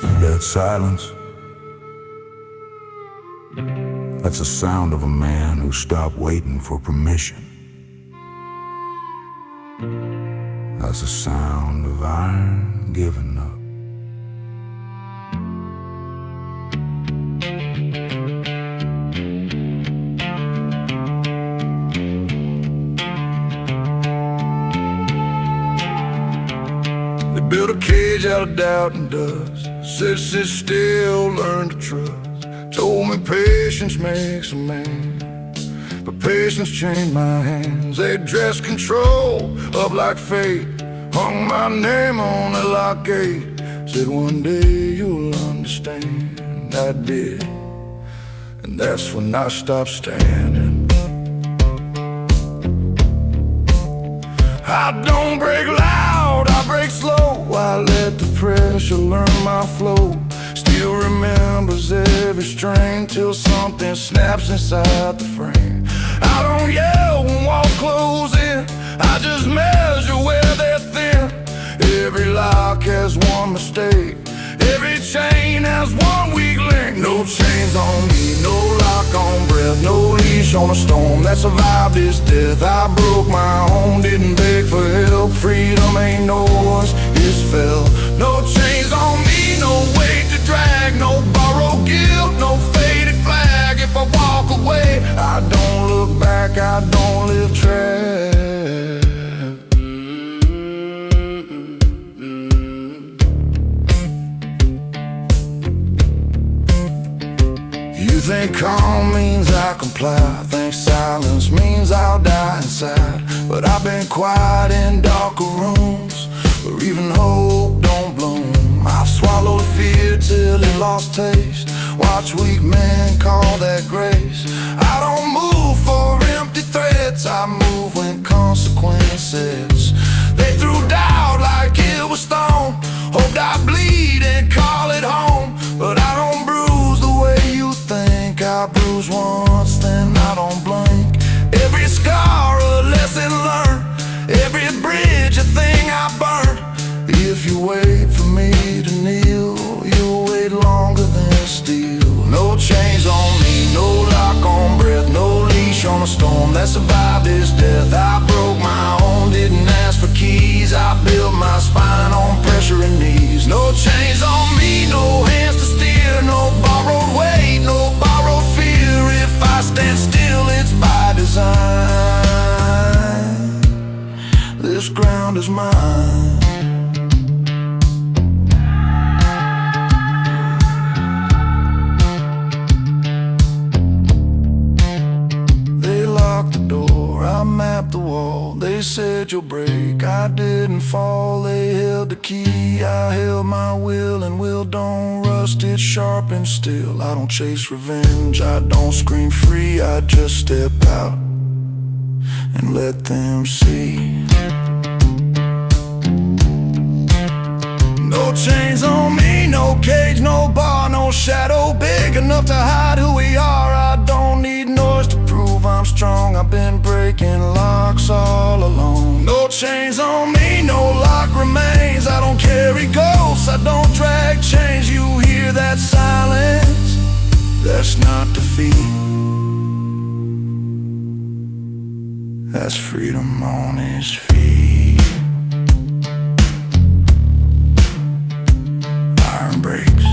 Dead silence. That's the sound of a man who stopped waiting for permission. That's the sound of iron giving up. They built a cage out of doubt and dust. Said sit still, learn to trust. Told me patience makes a man, but patience chained my hands. They dressed control up like fate, hung my name on a lock gate. Said one day you'll understand. I did, and that's when I stopped standing. I don't break loud, I break slow. I let the pressure learn my flow. Still remembers every string till something snaps inside the frame. I don't yell when walls close in, I just measure where they're thin. Every lock has one mistake, every chain has one weak link. No chains on me, no lock on breath, no leash on a storm that survived this death. I broke my own, didn't beg for help. Freedom ain't ours, it's fell. No chains on me, no weight to drag, no borrowed guilt, no faded flag. If I walk away, I don't look back, I don't live trapped. You think calm means I comply, think silence means I'll die inside. But I've been quiet in darker rooms where even hope don't bloom. I've swallowed fear till it lost taste, watch weak men call that grace. I don't move for empty threats, I move when consequences. They threw doubt like it was stone, hoped I bleed and call it home. But I don't bruise the way you think, I bruise once then I don't blink. Every scar a lesson learned, every bridge a thing I burned. If you wait for me to kneel, you'll wait longer than steel. No chains on me, no lock on breath, no leash on a storm that survived this death. I broke my own, didn't ask for keys, I built my spine on pressure and knees. No chains on me, no hands to steer, no borrowed weight, no borrowed fear. If I stand still, it's by design. This ground is mine. I mapped the wall, they said you'll break, I didn't fall, they held the key. I held my will and will don't rust, it's sharp and still. I don't chase revenge, I don't scream free, I just step out and let them see. No chains on me, no cage, no bar, no shadow big enough to hide who we are. I don't need noise to prove I'm strong, I've been breaking locks all along. No chains on me, no lock remains, I don't carry ghosts, I don't drag chains. You hear that silence? That's not defeat, that's freedom on its feet. Iron breaks,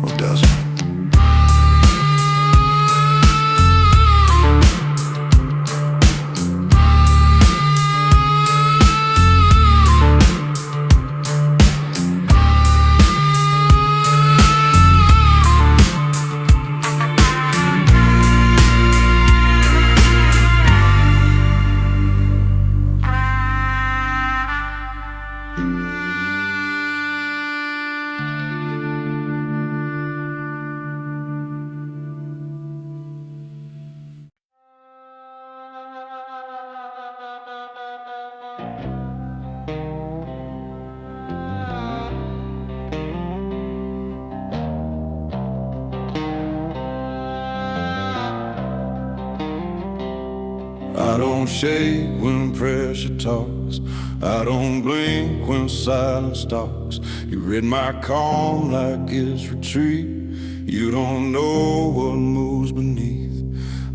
or does it? I don't shake when pressure talks. I don't blink when silence talks. You read my calm like it's retreat. You don't know what moves beneath.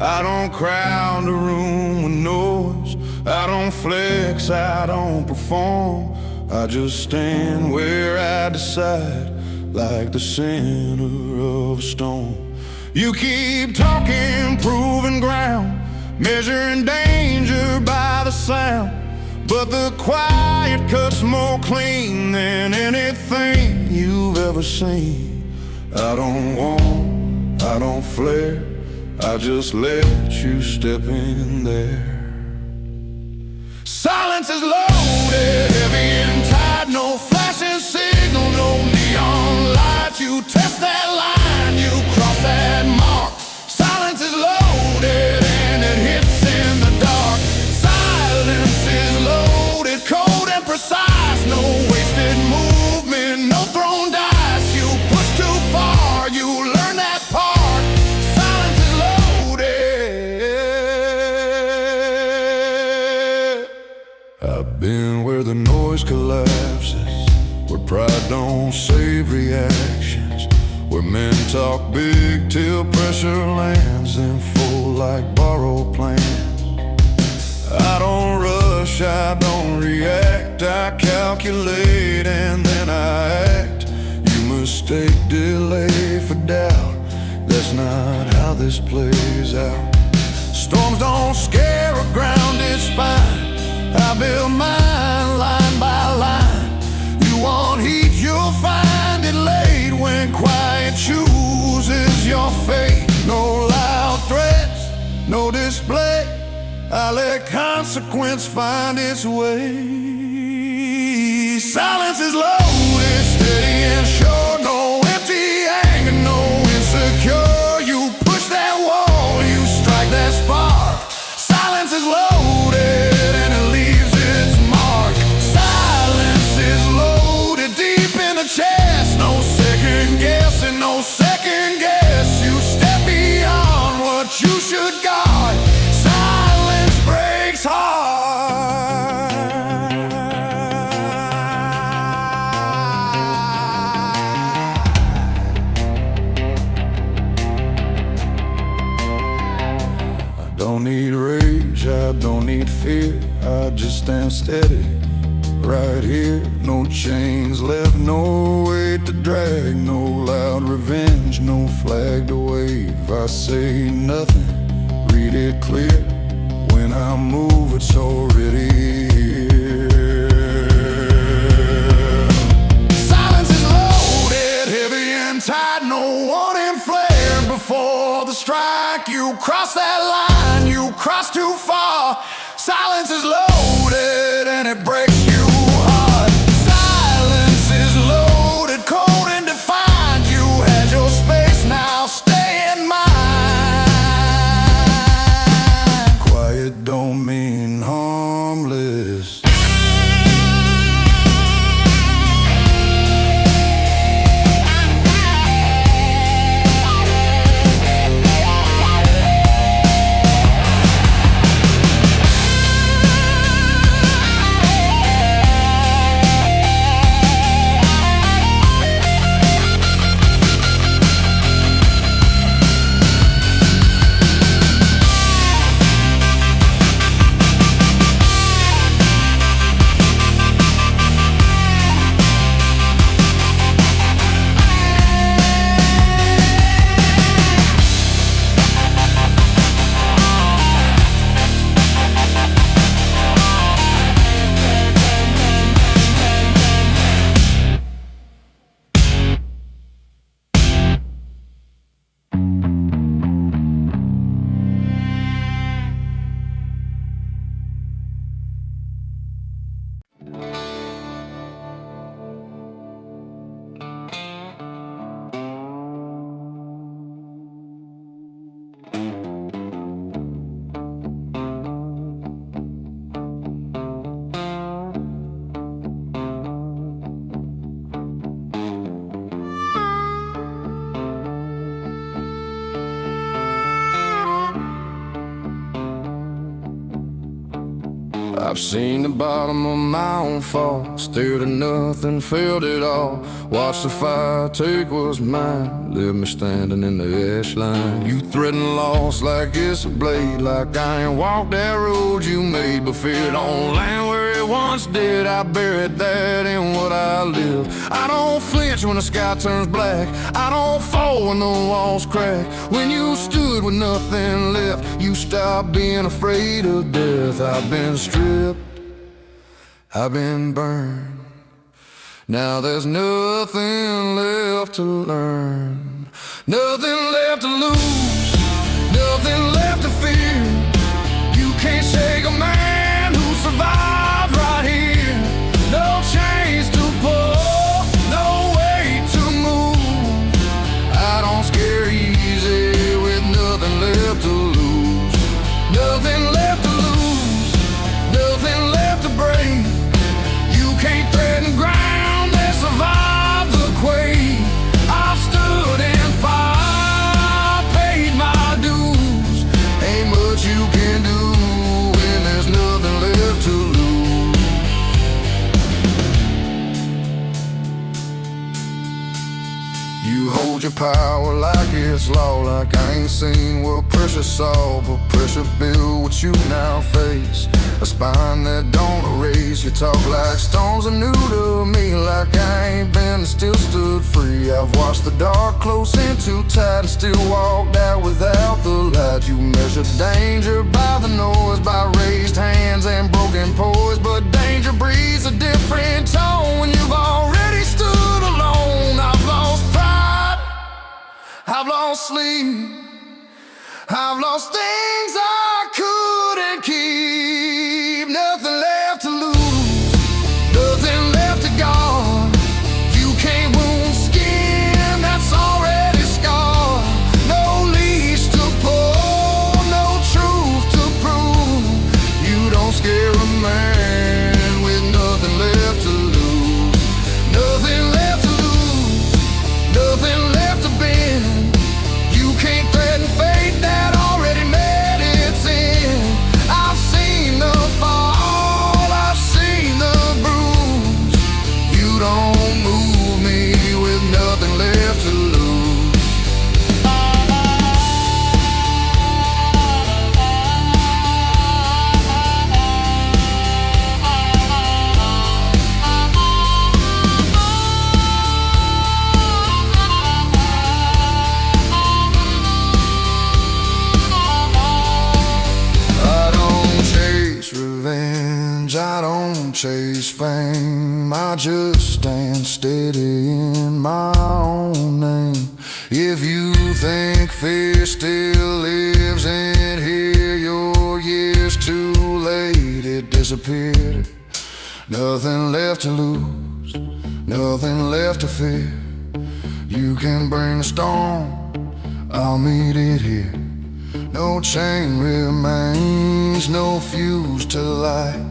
I don't crowd the room with noise. I don't flex, I don't perform. I just stand where I decide, like the center of a storm. You keep talking, proving ground, measuring danger by the sound. But the quiet cuts more clean than anything you've ever seen. I don't want, I don't flare, I just let you step in there. Silence is loaded, heavy and tight. No flashing signal, no neon lights. You test that line, you cross that mark. Silence is loaded and it hits in the dark. Silence is loaded, cold and precise. No wasted movement, no thrown dice. You push too far, you learn that part. Silence is loaded. I've been where the noise collapses, where pride don't save reactions, where men talk big till pressure lands, then fold like borrowed plans. I don't rush, I don't react, I calculate and then I act. You mistake delay for doubt, that's not how this plays out. Storms don't scare a grounded spine, I build mine line by line. You want heat, you'll find it late when quiet chooses your fate. No loud threats, no display, I let consequence find its way. Silence is loaded, steady and sure. No empty anger, no insecure. You push that wall, you strike that spark. Silence is loaded and it leaves its mark. Silence is loaded deep in the chest. No second guessing, no second guess. You step beyond what you should guard. Silence breaks heart. I don't need rage, I don't need fear, I just stand steady right here. No chains left, no weight to drag, no loud revenge, no flag to wave. I say nothing, read it clear. When I move, it's already here. Silence is loaded, heavy and tight. No warning flare before the strike. You cross that line, you cross too far. Silence is loaded and it breaks you hard. Silence is loaded, cold and defined. You had your space, now stay in mine. Quiet don't mean harmless. I've seen the bottom of my own fall, stared at nothing, felt it all. Watched the fire take what's mine, left me standing in the ash line. You threaten loss like it's a blade, like I ain't walked that road you made. But feared on land where it once did, I buried that in what I live. I don't flinch when the sky turns black, I don't fall when the walls crack. When you stood with nothing left, you stopped being afraid of death. I've been stripped, I've been burned, now there's nothing left to learn. Nothing left to lose, nothing left to fear. You can't shake a man who survived right here. No chains to pull, no weight to move. I don't scare easy with nothing left to lose. Nothing left to lose, nothing left to break. You can't threaten ground that survived the quake. I've stood in fire, paid my dues. Ain't much you can do when there's nothing left to lose. You hold your power like it's law, like I ain't seen what pressure saw. But pressure built what you now face, a spine that don't erase. You talk like stones are new to me, like I ain't been and still stood free. I've watched the dark close in too tight and still walked out without the light. You measure danger by the noise, by raised hands and broken poise. But danger breathes a different tone when you've already stood alone. I've lost pride, I've lost sleep, I've lost things I couldn't keep. Nothing left to lose, nothing left to guard. You can't wound skin that's already scarred. No leash to pull, no truth to prove. You don't scare a man with nothing left to lose. Nothing left to lose, nothing left to bend. You can't threaten fate that already met its end. I've seen the fall, I've seen the bruise. You don't move me with nothing left to lose. I don't chase revenge, I don't chase fame. I just stand steady in my own name. If you think fear still lives in here, your years too late, it disappeared. Nothing left to lose, nothing left to fear. You can bring the storm, I'll meet it here. No chain remains, no fuse to light.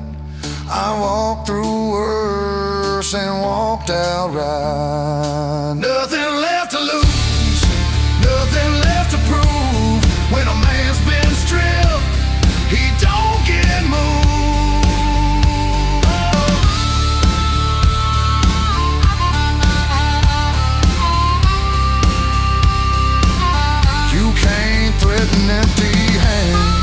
I walked through worse and walked out right. Nothing left to lose, nothing left to prove. When a man's been stripped, he don't get moved. You can't threaten empty hands.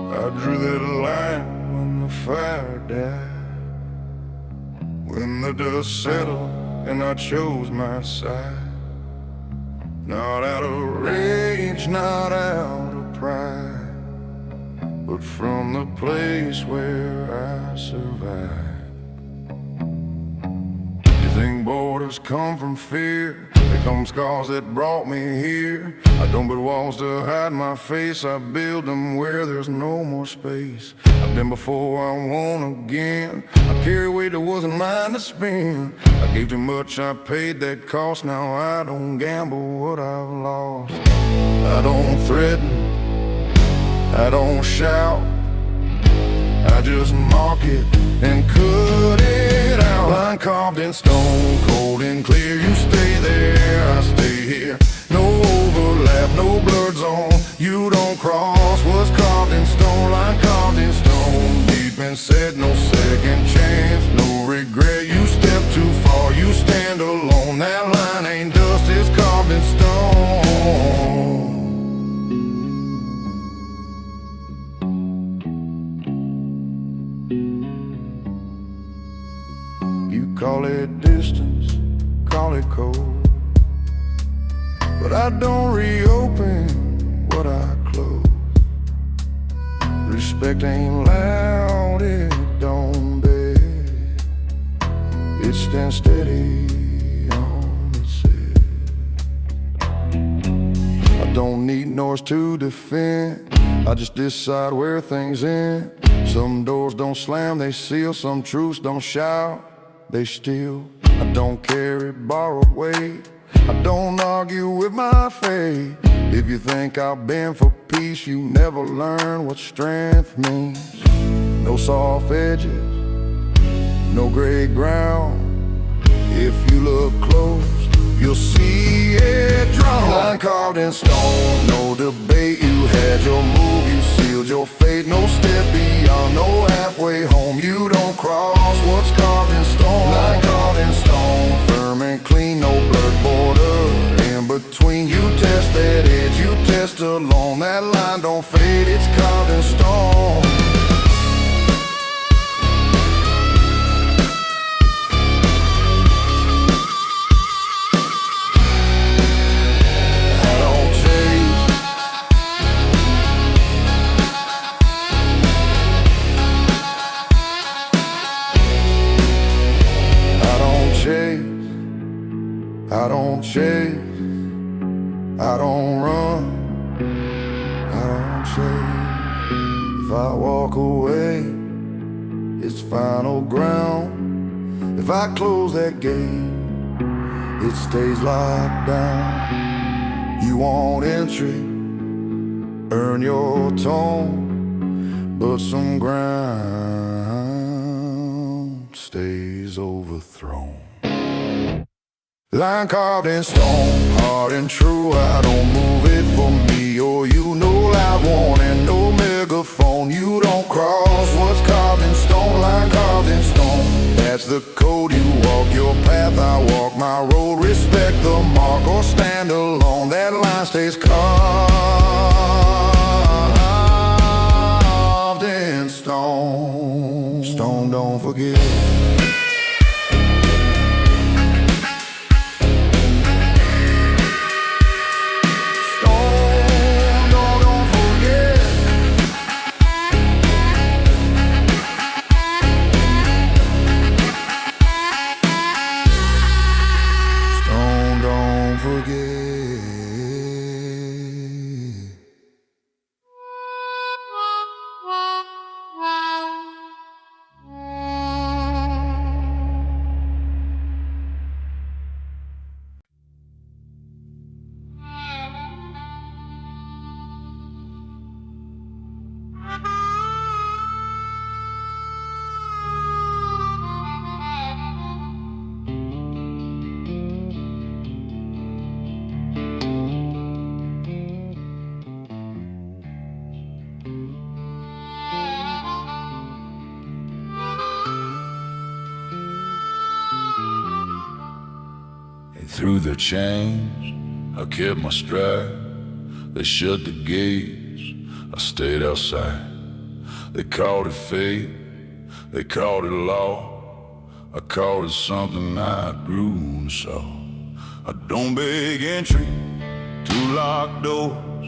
I drew that line when the fire died, when the dust settled and I chose my side. Not out of rage, not out of pride, but from the place where I survive. You think borders come from fear? They come scars that brought me here. I don't build walls to hide my face, I build them where there's no more space. I've been before, I won't again. I carry weight that wasn't mine to spend. I gave too much, I paid that cost. Now I don't gamble what I've lost. I don't threaten, I don't shout, I just mark it and cut it out. Line carved in stone, cold and clear. You stay there, I stay here. No overlap, no blurred zone. You don't cross what's carved in stone. Line carved in stone, deep and set, no second chance, no regret. You step too far, you stand alone. That line ain't dust, it's carved in stone. You call it distance, call it cold, but I don't reopen what I close. Respect ain't loud, it don't beg. It stands steady on its head. I don't need noise to defend, I just decide where things end. Some doors don't slam, they seal. Some truths don't shout, they steal. I don't carry borrowed weight, I don't argue with my fate. If you think I'll bend for peace, you never learn what strength means. No soft edges, no gray ground. If you look close, you'll see it drawn. Line carved in stone, no debate. You had your move, you sealed your fate. No step beyond, no halfway home. You don't cross what's carved in stone. Line carved in stone, firm and clean, no blurred border in between. You test that edge, you test alone. That line don't fade, it's carved in stone. I don't chase, I don't run, I don't chase. If I walk away, it's final ground. If I close that gate, it stays locked down. You want entry, earn your tone, but some ground stays overthrown. Line carved in stone, hard and true. I don't move it for me or you. No loud warning, no megaphone. You don't cross what's carved in stone. Line carved in stone, that's the code. You walk your path, I walk my road. Respect the mark or stand alone. That line stays carved in stone. Stone don't forget. Through the change, I kept my stride. They shut the gates, I stayed outside. They called it fate, they called it law. I called it something I grew and saw. I don't beg entry, two locked doors.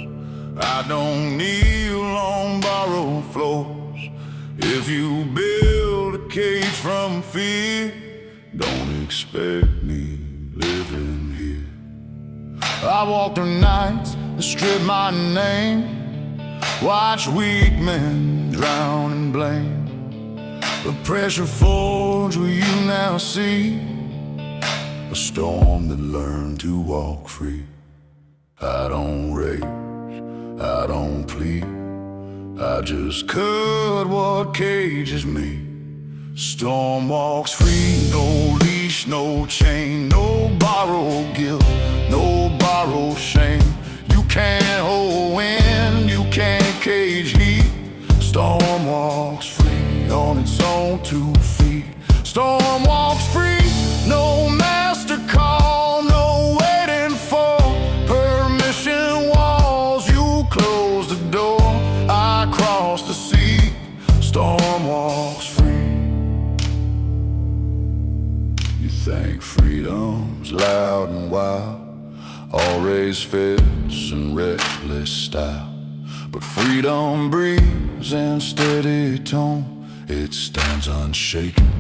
I don't kneel on borrowed floors. If you build a cage from fear, don't expect me living here. I walk through nights that strip my name, watch weak men drown in blame. The pressure forge where you now see a storm that learned to walk free. I don't rage, I don't plead, I just cut what cages me. Storm walks free, no leash, no chain, no borrowed guilt, no borrowed shame. You can't hold wind, you can't cage heat. Storm walks free on its own 2 feet. Storm walks free, no master call, no waiting for permission walls. You close the door, I cross the sea. Storm walks free. You think freedom's loud and wild, all raised fists and reckless style. But freedom breathes in steady tone. It stands unshaken,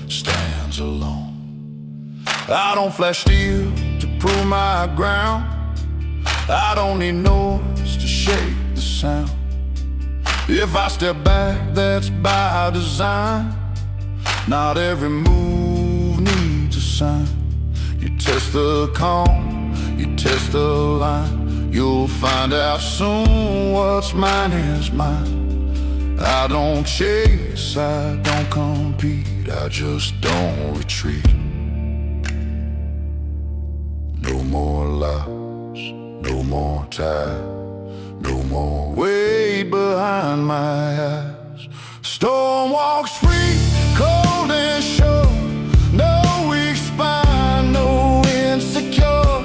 stands alone. I don't flash steel to prove my ground. I don't need noise to shake the sound. If I step back, that's by design. Not every move needs a sign. You test the calm, you test the line. You'll find out soon what's mine is mine. I don't chase, I don't compete, I just don't retreat. No more lies, no more ties, no more weight behind my eyes. Storm walks free, cold and sure. No weak spine, no insecure.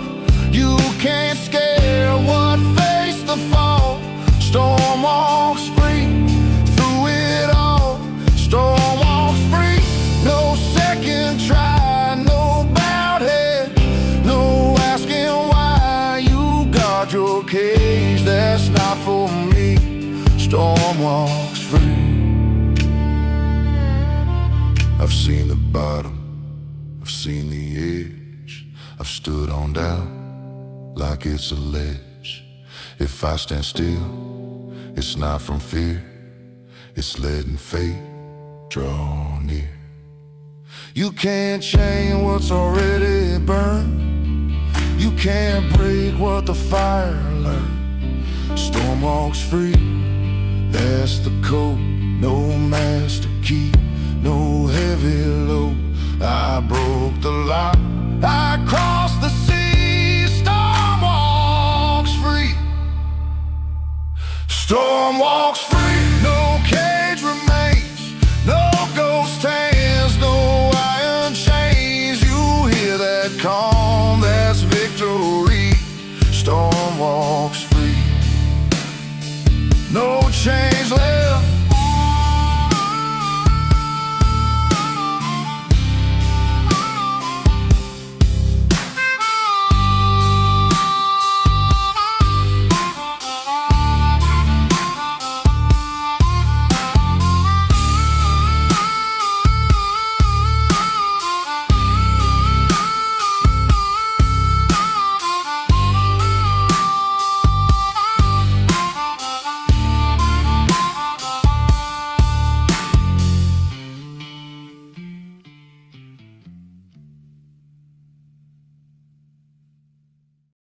You can't scare what faced the fall. Storm walks free through it all. Storm walks free, no second try, no bowed head, no asking why. You guard your cage, that's not for me. Storm walks free. I've seen the bottom, I've seen the edge. I've stood on doubt like it's a ledge. If I stand still, it's not from fear, it's letting fate draw near. You can't change what's already burned. You can't break what the fire learned. Storm walks free, that's the code. No master key, no